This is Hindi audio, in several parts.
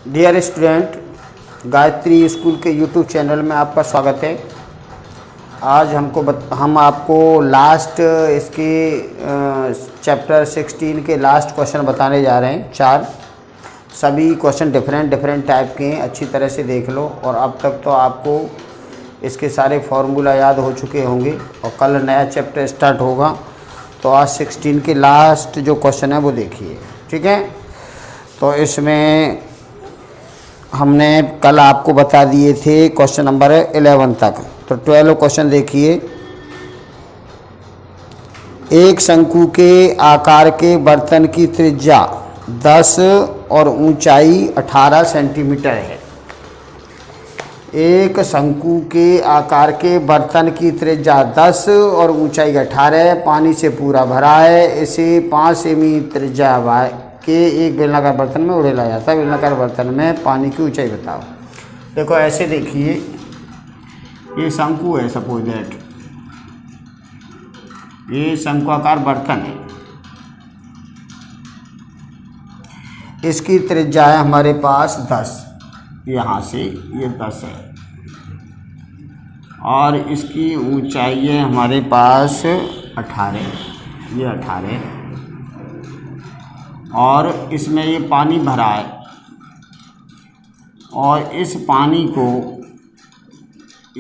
डियर स्टूडेंट, गायत्री स्कूल के यूट्यूब चैनल में आपका स्वागत है। आज हम आपको लास्ट इसके चैप्टर 16 के लास्ट क्वेश्चन बताने जा रहे हैं। 4 सभी क्वेश्चन डिफरेंट टाइप के हैं, अच्छी तरह से देख लो। और अब तक तो आपको इसके सारे फार्मूला याद हो चुके होंगे और कल नया चैप्टर स्टार्ट होगा। तो आज 16 के लास्ट जो क्वेश्चन है वो देखिए, ठीक है। तो इसमें हमने कल आपको बता दिए थे क्वेश्चन नंबर 11 तक। तो 12 क्वेश्चन देखिए। एक शंकु के आकार के बर्तन की त्रिज्या 10 और ऊंचाई 18 सेंटीमीटर है। एक शंकु के आकार के बर्तन की त्रिज्या 10 और ऊंचाई 18 पानी से पूरा भरा है। इसे 5 सेमी त्रिज्या के एक बेलनाकार बर्तन में उड़ेला जाता है। बेलनाकार बर्तन में पानी की ऊंचाई बताओ। देखो ऐसे देखिए, ये शंकु है, सपोज दैट ये शंकुआकार बर्तन है। इसकी त्रिज्या है हमारे पास 10, यहाँ से ये 10 है, और इसकी ऊंचाई है हमारे पास 18, ये 18 है। और इसमें ये पानी भरा है और इस पानी को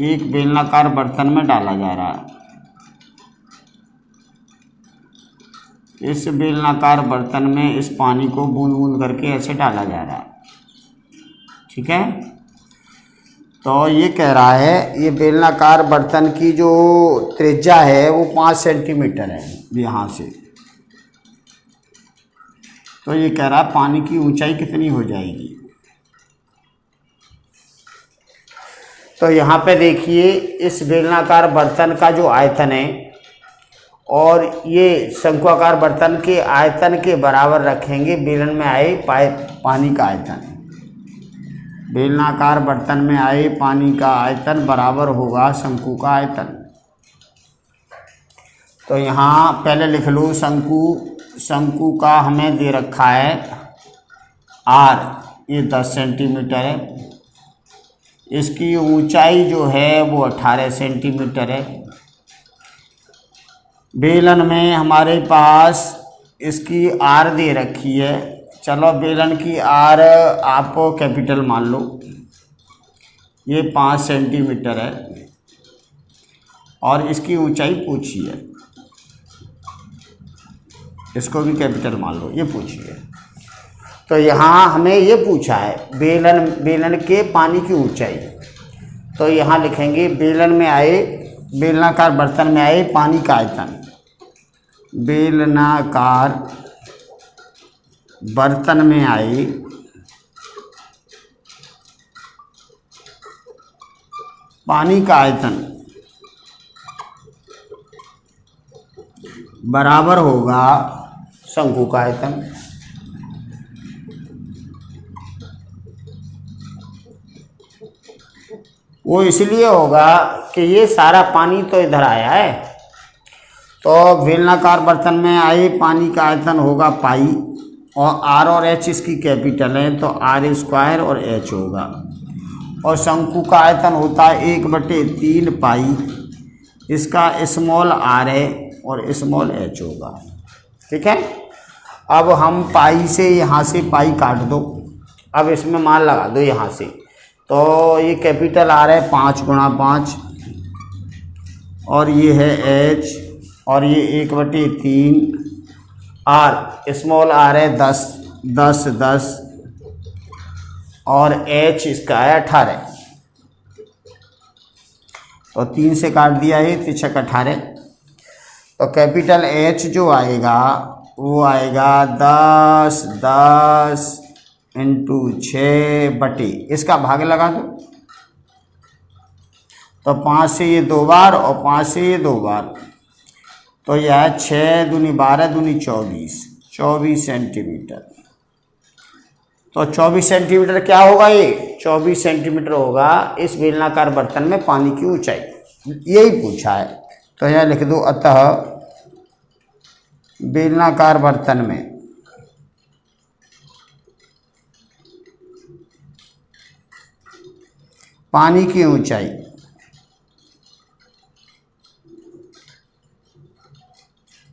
एक बेलनाकार बर्तन में डाला जा रहा है। इस बेलनाकार बर्तन में इस पानी को बूंद बूंद करके ऐसे डाला जा रहा है, ठीक है। तो ये कह रहा है ये बेलनाकार बर्तन की जो त्रिज्या है वो 5 सेंटीमीटर है यहाँ से। तो ये कह रहा है पानी की ऊंचाई कितनी हो जाएगी। तो यहाँ पे देखिए, इस बेलनाकार बर्तन का जो आयतन है और ये शंकुआकार बर्तन के आयतन के बराबर रखेंगे बेलन में आए पानी का आयतन। बेलनाकार बर्तन में आए पानी का आयतन बराबर होगा शंकु का आयतन। तो यहाँ पहले लिख लो, शंकु का हमें दे रखा है R, ये 10 सेंटीमीटर है। इसकी ऊंचाई जो है वो 18 सेंटीमीटर है। बेलन में हमारे पास इसकी R दे रखी है। चलो बेलन की R आप कैपिटल मान लो, ये 5 सेंटीमीटर है। और इसकी ऊंचाई पूछी है, इसको भी कैपिटल मान लो, ये पूछिए। तो यहाँ हमें ये पूछा है बेलन के पानी की ऊंचाई। तो यहाँ लिखेंगे बेलनाकार बर्तन में आए पानी का आयतन। बेलनाकार बर्तन में आए पानी का आयतन बराबर होगा शंकु का आयतन। वो इसलिए होगा कि ये सारा पानी तो इधर आया है। तो बेलनाकार बर्तन में आए पानी का आयतन होगा पाई, और R और H इसकी कैपिटल है तो R² और H होगा। और शंकु का आयतन होता है 1/3 पाई, इसका स्मॉल r है और स्मॉल h होगा, ठीक है। अब हम पाई से यहाँ से पाई काट दो, अब इसमें मान लगा दो यहाँ से। तो ये कैपिटल R है 5 × 5, और ये है h, और ये 1/3 r, स्मॉल r है 10, और h इसका है 18। तो 3 से काट दिया है, 3×6 18। तो कैपिटल H जो आएगा वो आएगा 10 × 6 इसका भाग लगा दो। तो 5 से ये 2 बार और 5 से ये 2 बार, तो यह है 6 दूनी 12 दूनी 24 सेंटीमीटर। तो 24 सेंटीमीटर क्या होगा, ये 24 सेंटीमीटर होगा इस बेलनाकार बर्तन में पानी की ऊंचाई। यही पूछा है। तो यहाँ लिख दो, अतः बेलनाकार बर्तन में पानी की ऊंचाई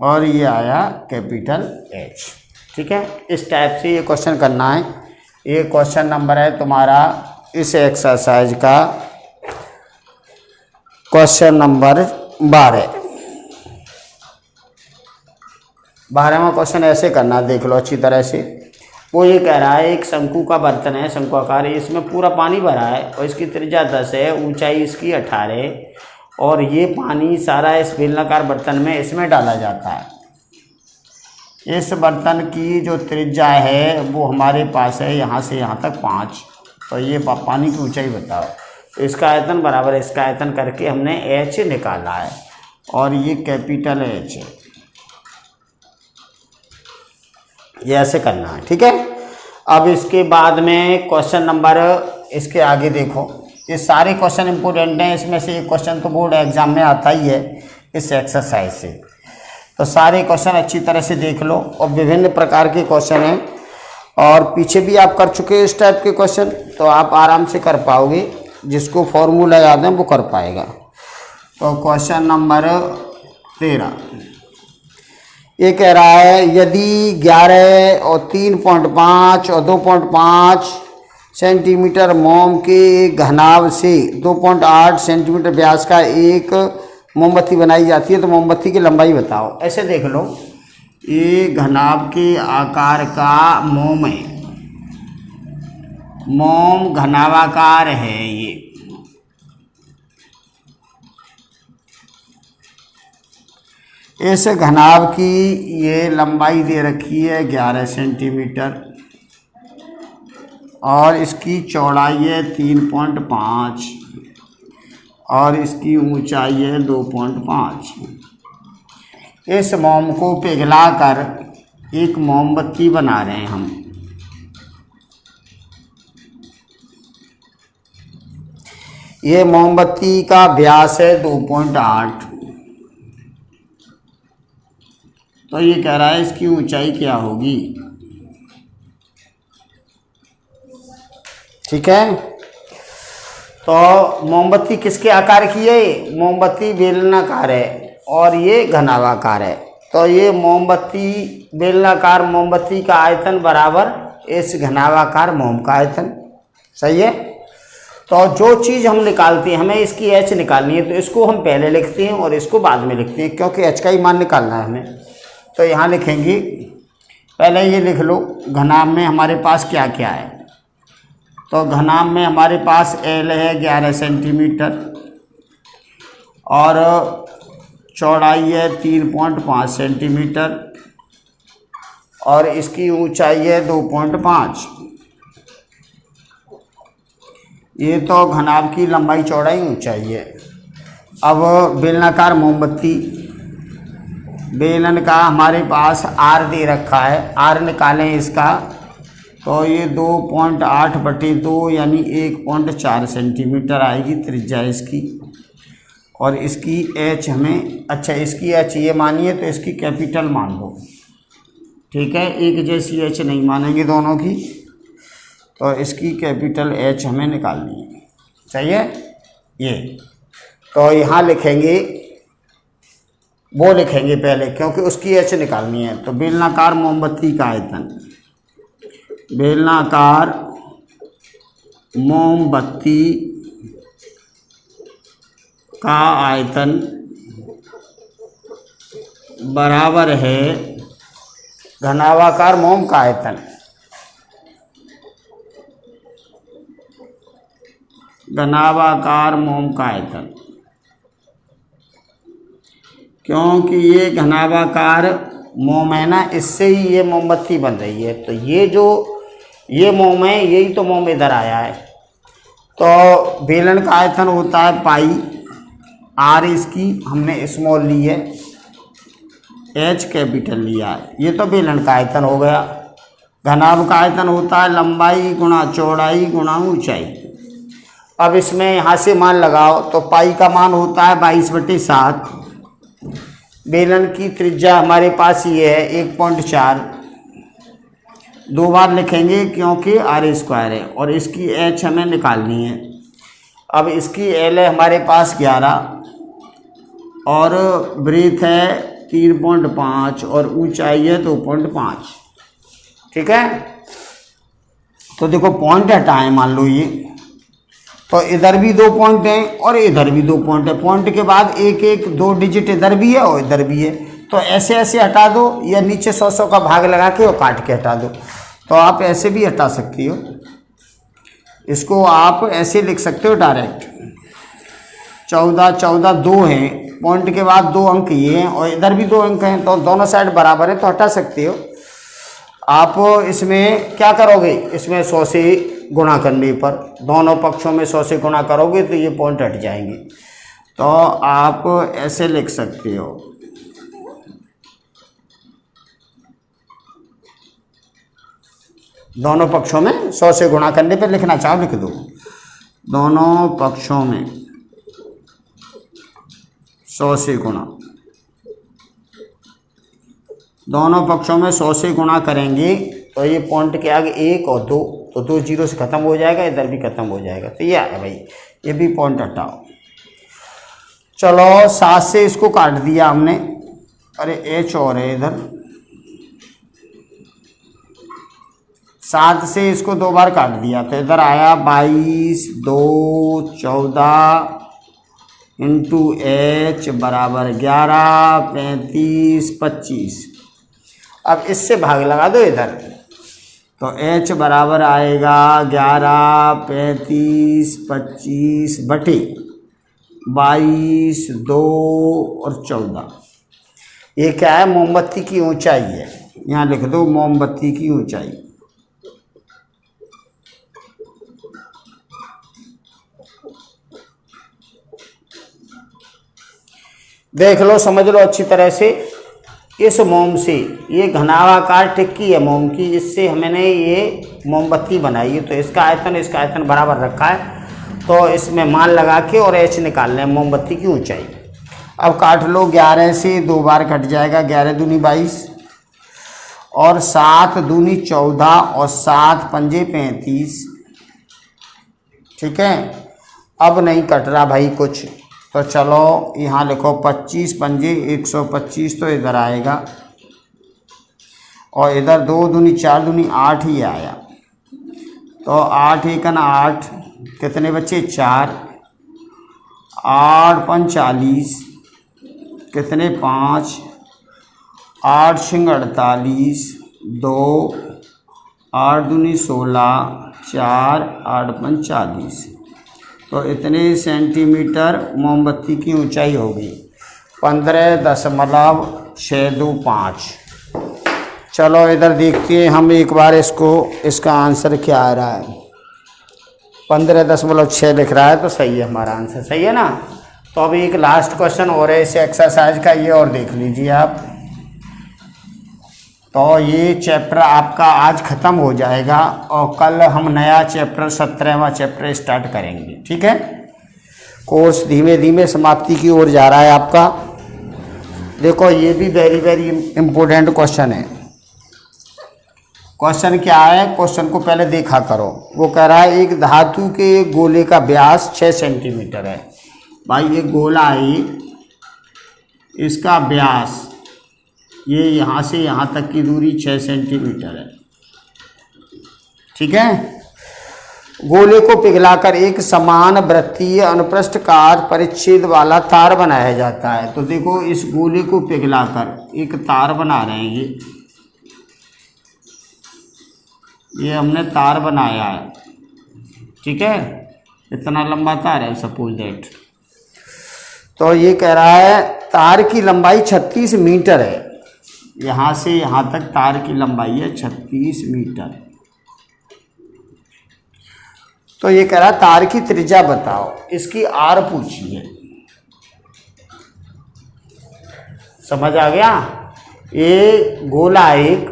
और ये आया कैपिटल एच। ठीक है, इस टाइप से ये क्वेश्चन करना है। ये क्वेश्चन नंबर है तुम्हारा इस एक्सरसाइज का क्वेश्चन नंबर 12वां क्वेश्चन ऐसे करना, देख लो अच्छी तरह से। वो ये कह रहा है एक शंकु का बर्तन है, शंकुआकार, इसमें पूरा पानी भरा है और इसकी त्रिज्या 10 है, ऊंचाई इसकी 18 और ये पानी सारा इस बेलनाकार बर्तन में इसमें डाला जाता है। इस बर्तन की जो त्रिज्या है वो हमारे पास है यहाँ से यहाँ तक 5, तो ये पानी की ऊंचाई बताओ। तो इसका आयतन बराबर इसका आयतन करके हमने एच निकाला है और ये कैपिटल एच है, ये ऐसे करना है। ठीक है, अब इसके बाद में क्वेश्चन नंबर, इसके आगे देखो, ये सारे क्वेश्चन इंपॉर्टेंट हैं। इसमें से एक क्वेश्चन तो बोर्ड एग्जाम में आता ही है इस एक्सरसाइज से, तो सारे क्वेश्चन अच्छी तरह से देख लो। और विभिन्न प्रकार के क्वेश्चन हैं और पीछे भी आप कर चुके हैं इस टाइप के क्वेश्चन, तो आप आराम से कर पाओगे। जिसको फॉर्मूला याद है वो कर पाएगा। तो क्वेश्चन नंबर 13 ये कह रहा है यदि 11 और 3.5 और 2.5 सेंटीमीटर मोम के घनाभ से 2.8 सेंटीमीटर व्यास का एक मोमबत्ती बनाई जाती है, तो मोमबत्ती की लंबाई बताओ। ऐसे देख लो, ये घनाभ के आकार का मोम है, मोम घनाभाकार है। ये इस घनाभ की ये लंबाई दे रखी है 11 सेंटीमीटर और इसकी चौड़ाई है 3.5 और इसकी ऊंचाई है 2.5। इस मोम को पिघलाकर एक मोमबत्ती बना रहे हैं हम। ये मोमबत्ती का व्यास है 2.8, तो ये कह रहा है इसकी ऊंचाई क्या होगी। ठीक है, तो मोमबत्ती किसके आकार की है? मोमबत्ती बेलनाकार है और ये घनाभाकार है, तो ये मोमबत्ती बेलनाकार मोमबत्ती का आयतन बराबर इस घनाभाकार मोम का आयतन। सही है, तो जो चीज़ हम निकालते हैं, हमें इसकी एच निकालनी है, तो इसको हम पहले लिखते हैं और इसको बाद में लिखते हैं, क्योंकि एच का ही मान निकालना है हमें। तो यहाँ लिखेंगे, पहले ये लिख लो घनाभ में हमारे पास क्या क्या है। तो घनाभ में हमारे पास एल है 11 सेंटीमीटर और चौड़ाई है 3.5 सेंटीमीटर और इसकी ऊंचाई है 2.5। ये तो घनाभ की लंबाई चौड़ाई ऊंचाई है। अब बेलनाकार मोमबत्ती, बेलन का हमारे पास आर दे रखा है, आर निकालें इसका, तो ये 2.8/2 यानी 1.4 सेंटीमीटर आएगी त्रिज्या इसकी। और इसकी एच हमें, अच्छा इसकी एच ये मानिए तो इसकी कैपिटल मान लो। ठीक है, एक जैसी एच नहीं मानेंगे दोनों की, तो इसकी कैपिटल एच हमें निकालनी है। चाहिए ये, तो यहाँ लिखेंगे, वो लिखेंगे पहले क्योंकि उसकी एच निकालनी है। तो बेलनाकार मोमबत्ती का आयतन, बेलनाकार मोमबत्ती का आयतन बराबर है घनाभाकार मोम का आयतन। घनाभाकार मोम का आयतन, क्योंकि ये घनाभाकार मोम है ना, इससे ही ये मोमबत्ती बन रही है। तो ये जो ये मोम है, यही तो मोम इधर आया है। तो बेलन का आयतन होता है पाई, आर इसकी हमने स्मॉल ली है, एच कैपिटल लिया है। ये तो बेलन का आयतन हो गया। घनाभ का आयतन होता है लंबाई गुणा चौड़ाई गुणा ऊंचाई। अब इसमें यहाँ से मान लगाओ, तो पाई का मान होता है 22/7। बेलन की त्रिज्या हमारे पास ये है 1.4, दो बार लिखेंगे क्योंकि r² है और इसकी एच हमें निकालनी है। अब इसकी एल है हमारे पास 11 और ब्रीथ है 3.5 और ऊंचाई है 2.5। ठीक है, तो देखो पॉइंट हटाएं, मान लो ये, तो इधर भी 2 पॉइंट हैं और इधर भी 2 पॉइंट है। पॉइंट के बाद एक एक 2 डिजिट इधर भी है और इधर भी है, तो ऐसे ऐसे हटा दो या नीचे 100 का भाग लगा के और काट के हटा दो। तो आप ऐसे भी हटा सकती हो, इसको आप ऐसे लिख सकते हो डायरेक्ट। 14 14 2 हैं, पॉइंट के बाद 2 अंक ये हैं और इधर भी 2 अंक हैं, तो दोनों साइड बराबर है तो हटा सकते हो। आप इसमें क्या करोगे, इसमें 100 से गुणा करने पर, दोनों पक्षों में 100 से गुणा करोगे तो ये पॉइंट हट जाएंगे। तो आप ऐसे लिख सकते हो, दोनों पक्षों में 100 से गुणा करने पर, लिखना चाहो लिख दो, दोनों पक्षों में 100 से गुणा, दोनों पक्षों में 100 से गुणा करेंगे तो ये पॉइंट के आगे 1 और 2, तो 2 जीरो से ख़त्म हो जाएगा, इधर भी ख़त्म हो जाएगा। तो ये है भाई, ये भी पॉइंट हटाओ। चलो 7 से इसको काट दिया हमने, अरे एच और है इधर, 7 से इसको 2 बार काट दिया तो इधर आया 22 2 14 इंटू एच बराबर 11 35 25। अब इससे भाग लगा दो इधर, तो h बराबर आएगा 11 35 25 बटे 22 2 और 14। ये क्या है, मोमबत्ती की ऊंचाई है, यहाँ लिख दो मोमबत्ती की ऊंचाई। देख लो, समझ लो अच्छी तरह से। इस मोम से, ये घनावाकार टिक्की है मोम की, इससे हमने ये मोमबत्ती बनाई है, तो इसका आयतन बराबर रखा है, तो इसमें मान लगा के और एच निकाल लें, मोमबत्ती की ऊंचाई। अब काट लो, 11 से 2 बार कट जाएगा, 11 दूनी 22 और 7 दूनी 14 और 7 पंजे 35। ठीक है, अब नहीं कट रहा भाई कुछ, तो चलो यहाँ लिखो 25 पंजे 125, तो इधर आएगा और इधर 2 दूनी 4 दूनी 8 ही आया, तो 8 एकन 8, कितने बच्चे 4, 8 पंच 40, कितने 5, 8 छिंग 48, 2, 8 दूनी 16, 4, 8 पंच 40, तो इतने सेंटीमीटर मोमबत्ती की ऊंचाई होगी, 15.625। चलो इधर देखते हैं हम एक बार इसको, इसका आंसर क्या आ रहा है। 15.6 लिख रहा है, तो सही है, हमारा आंसर सही है ना। तो अभी एक लास्ट क्वेश्चन और है इस एक्सरसाइज का, ये और देख लीजिए आप। तो ये चैप्टर आपका आज ख़त्म हो जाएगा और कल हम नया चैप्टर 17वां चैप्टर स्टार्ट करेंगे। ठीक है, कोर्स धीमे धीमे समाप्ति की ओर जा रहा है आपका। देखो ये भी वेरी वेरी इम्पोर्टेंट क्वेश्चन है। क्वेश्चन क्या है, क्वेश्चन को पहले देखा करो। वो कह रहा है एक धातु के गोले का व्यास 6 सेंटीमीटर है। भाई ये गोला है, इसका व्यास, ये यहाँ से यहाँ तक की दूरी 6 सेंटीमीटर है। ठीक है, गोले को पिघलाकर एक समान वृत्तीय अनुप्रस्थकार परिच्छेद वाला तार बनाया जाता है। तो देखो इस गोले को पिघलाकर एक तार बना रहे हैं, ये हमने तार बनाया है। ठीक है, इतना लंबा तार है सपोज दैट। तो ये कह रहा है तार की लंबाई 36 मीटर है, यहाँ से यहाँ तक तार की लंबाई है 36 मीटर। तो ये कह रहा तार की त्रिज्या बताओ, इसकी आर पूछी है। समझ आ गया। ये गोला एक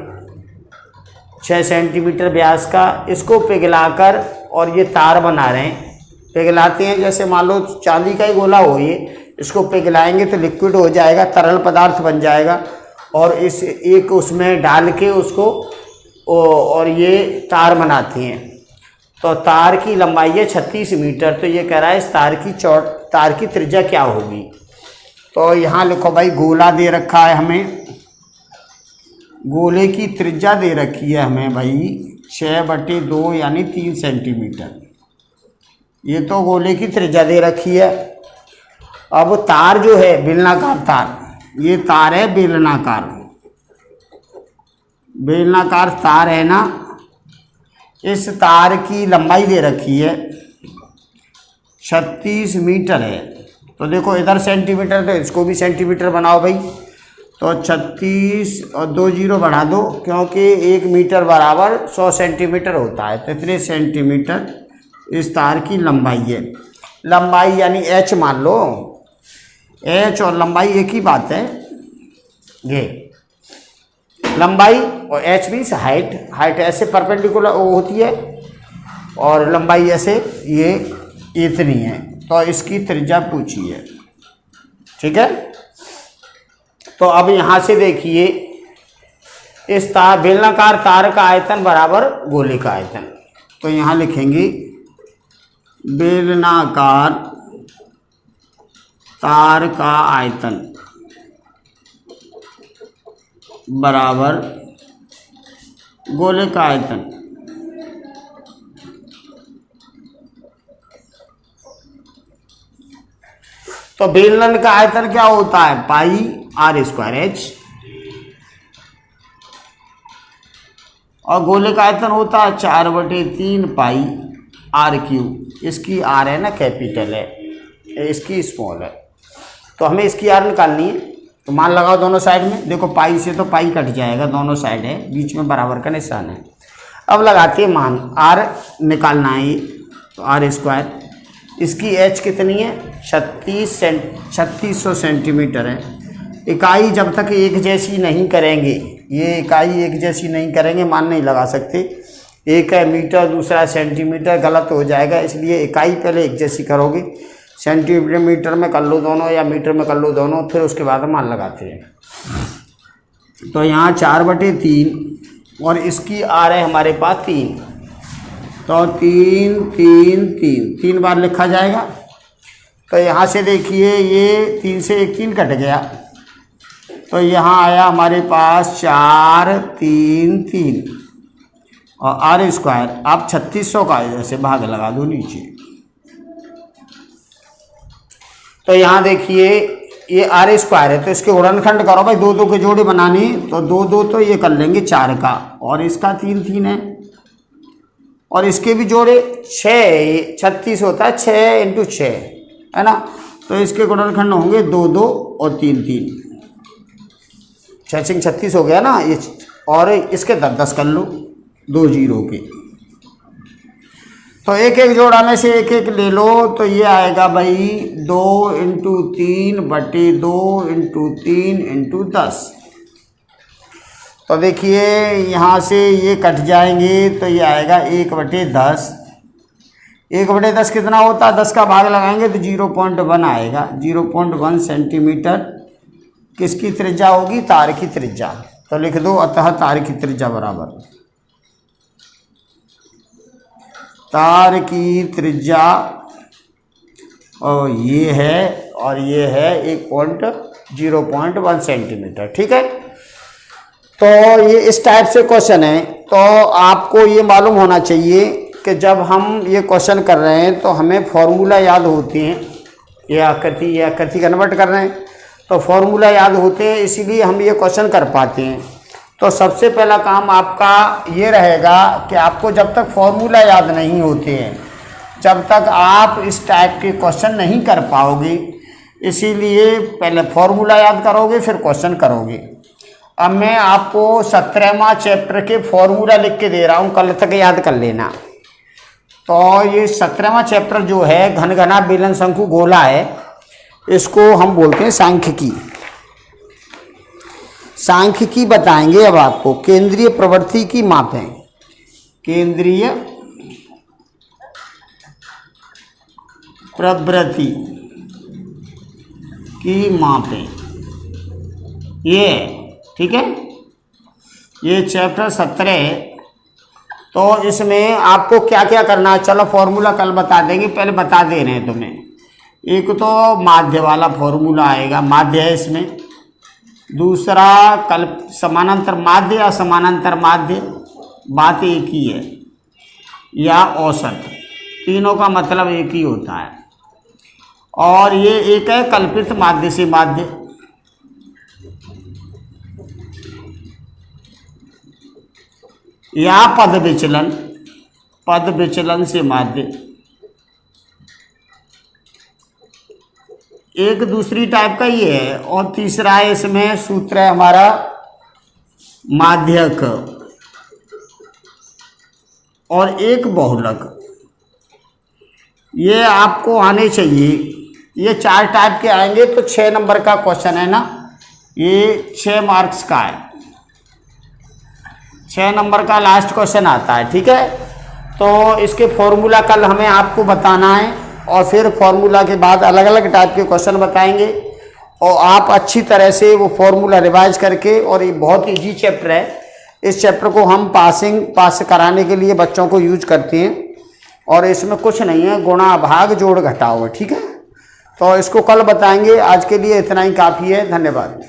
6 सेंटीमीटर व्यास का, इसको पिघलाकर और ये तार बना रहे हैं। पिघलाते हैं, जैसे मान लो चांदी का ही गोला हो, ये इसको पिघलाएंगे तो लिक्विड हो जाएगा, तरल पदार्थ बन जाएगा, और इस एक उसमें डाल के उसको और ये तार बनाते हैं। तो तार की लंबाई है 36 मीटर। तो ये कह रहा है इस तार की त्रिज्या क्या होगी। तो यहाँ लिखो भाई, गोला दे रखा है हमें, गोले की त्रिज्या दे रखी है हमें भाई 6/2 यानी 3 सेंटीमीटर। ये तो गोले की त्रिज्या दे रखी है। अब तार जो है बेलनाकार तार, ये तार है बेलनाकार तार है ना, इस तार की लंबाई दे रखी है 36 मीटर है। तो देखो इधर सेंटीमीटर, तो इसको भी सेंटीमीटर बनाओ भाई। तो 36 और 2 जीरो बढ़ा दो, क्योंकि 1 मीटर बराबर 100 सेंटीमीटर होता है। तो इतने सेंटीमीटर इस तार की लंबाई है। लंबाई यानी h मान लो, h और लंबाई एक ही बात है। ये लंबाई और h मीन्स हाइट ऐसे परपेंडिकुलर होती है और लंबाई ऐसे ये इतनी है। तो इसकी त्रिज्या पूछी है, ठीक है। तो अब यहाँ से देखिए, इस बेलनाकार तार का आयतन बराबर गोले का आयतन। तो यहाँ लिखेंगे बेलनाकार तार का आयतन बराबर गोले का आयतन। तो बेलन का आयतन क्या होता है, पाई r²h, और गोले का आयतन होता है 4/3 पाई r³। इसकी r है ना कैपिटल है, इसकी स्मॉल है। तो हमें इसकी r निकालनी है। तो मान लगाओ दोनों साइड में, देखो पाई से तो पाई कट जाएगा, दोनों साइड है, बीच में बराबर का निशान है। अब लगाते हैं मान, r निकालना है ये, तो r²। इसकी h कितनी है, 3600 सेंटीमीटर है। इकाई जब तक एक जैसी नहीं करेंगे, ये इकाई एक जैसी नहीं करेंगे मान नहीं लगा सकते। एक है मीटर, दूसरा सेंटीमीटर, गलत हो जाएगा। इसलिए इकाई पहले एक जैसी करोगे, सेंटीमीटर में कर लो दोनों या मीटर में कर लो दोनों, फिर उसके बाद मान लगाते हैं। तो यहाँ 4/3 और इसकी आ रहा है हमारे पास 3। तो 3 बार लिखा जाएगा। तो यहाँ से देखिए, ये 3 से 1 3 कट गया, तो यहाँ आया हमारे पास 4 3 3 और r²। आप 3600 का ऐसे भाग लगा दो नीचे। तो यहाँ देखिए ये r² है, तो इसके गुणनखंड करो भाई, 2 2 के जोड़े बनाने। तो 2 2 तो ये कर लेंगे 4 का, और इसका 3 3 है, और इसके भी जोड़े 6, 36 होता है 6 × 6 है ना। तो इसके गुणनखंड होंगे 2 2 और 3 3, 6 36 हो गया ना ये। और इसके 10 10 कर लो, 2 जीरो के। तो एक एक जोड़ा में से एक एक ले लो। तो ये आएगा भाई 2 × 3/2 × 3 × 10। तो देखिए यहाँ से ये कट जाएंगे, तो ये आएगा 1/10। 1/10 कितना होता है, 10 का भाग लगाएंगे तो 0.1 आएगा। 0.1 सेंटीमीटर किसकी त्रिज्या होगी, तार की त्रिज्या। तो लिख दो, अतः तार की त्रिज्या बराबर, तार की त्रिज्या और ये है, और ये है 0.1 सेंटीमीटर, ठीक है। तो ये इस टाइप से क्वेश्चन है। तो आपको ये मालूम होना चाहिए कि जब हम ये क्वेश्चन कर रहे हैं तो हमें फॉर्मूला याद होते हैं। ये आकृति कन्वर्ट कर रहे हैं तो फॉर्मूला याद होते हैं, इसीलिए हम ये क्वेश्चन कर पाते हैं। तो सबसे पहला काम आपका ये रहेगा कि आपको जब तक फॉर्मूला याद नहीं होते हैं, जब तक आप इस टाइप के क्वेश्चन नहीं कर पाओगे। इसीलिए पहले फॉर्मूला याद करोगे, फिर क्वेश्चन करोगे। अब मैं आपको 17वां चैप्टर के फॉर्मूला लिख के दे रहा हूँ, कल तक याद कर लेना। तो ये 17वां चैप्टर जो है घन घना बेलन शंकु गोला है, इसको हम बोलते हैं सांख्यिकी। सांख्यिकी बताएंगे अब आपको। केंद्रीय प्रवृत्ति की मापें, केंद्रीय प्रवृत्ति की मापें, ये ठीक है। ये चैप्टर 17 है। तो तो इसमें आपको क्या क्या करना है, चलो फॉर्मूला कल बता देंगे, पहले बता दे रहे हैं तुम्हें। एक तो माध्य वाला फॉर्मूला आएगा, माध्य है इसमें। दूसरा समानांतर माध्य या समानांतर माध्य, बात एक ही है, या औसत, तीनों का मतलब एक ही होता है। और ये एक है कल्पित माध्य से माध्य, या पद विचलन से माध्य। एक दूसरी टाइप का ये है। और तीसरा है इसमें सूत्र है हमारा माध्यक, और एक बहुलक। ये आपको आने चाहिए, ये 4 टाइप के आएंगे। तो 6 नंबर का क्वेश्चन है ना, ये 6 मार्क्स का है, 6 नंबर का लास्ट क्वेश्चन आता है, ठीक है। तो इसके फॉर्मूला कल हमें आपको बताना है, और फिर फॉर्मूला के बाद अलग अलग टाइप के क्वेश्चन बताएंगे, और आप अच्छी तरह से वो फॉर्मूला रिवाइज करके, और ये बहुत ईजी चैप्टर है, इस चैप्टर को हम पास कराने के लिए बच्चों को यूज करते हैं। और इसमें कुछ नहीं है, गुणा भाग जोड़ घटाओ है, ठीक है। तो इसको कल बताएंगे, आज के लिए इतना ही काफ़ी है। धन्यवाद।